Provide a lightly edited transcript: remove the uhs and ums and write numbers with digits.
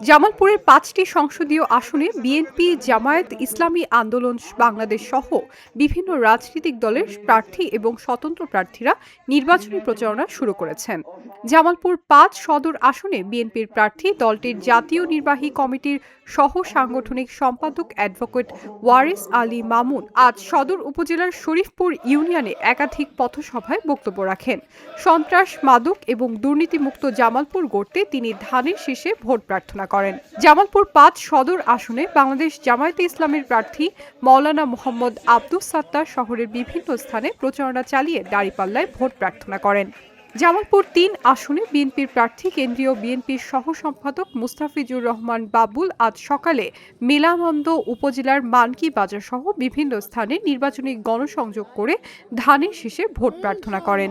জামালপুরের ৫টি সংসদীয় আসনে বিএনপি, জামায়াত ইসলামী আন্দোলন বাংলাদেশ সহ বিভিন্ন রাজনৈতিক দলের প্রার্থী এবং স্বতন্ত্র প্রার্থীরা নির্বাচনী প্রচারণা শুরু করেছেন। জামালপুর ৫ সদর আসনে বিএনপির প্রার্থী দলটির জাতীয় নির্বাহী কমিটির সহ সাংগঠনিক সম্পাদক অ্যাডভোকেট ওয়ারিস আলী মামুন আজ সদর উপজেলার শরীফপুর ইউনিয়নে একাধিক পথসভায় বক্তব্য রাখেন। সন্ত্রাস, মাদক এবং দুর্নীতিমুক্ত জামালপুর গড়তে তিনি ধানের শীষে ভোট প্রার্থনা করেন। জামালপুর ৫ সদর আসনে বাংলাদেশ জামায়াতে ইসলামীর প্রার্থী মাওলানা মোহাম্মদ আব্দুস সাত্তার শহরের বিভিন্ন স্থানে প্রচারণা চালিয়ে দাঁড়িপাল্লায় ভোট প্রার্থনা করেন। জামালপুর ৩ আসনে বিএনপির প্রার্থী কেন্দ্রীয় বিএনপির সহ সম্পাদক মুস্তাফিজুর রহমান বাবুল আজ সকালে মেলানন্দ উপজেলার মানকি বাজার সহ বিভিন্ন স্থানে নির্বাচনী গণসংযোগ করে ধানের শীষে ভোট প্রার্থনা করেন।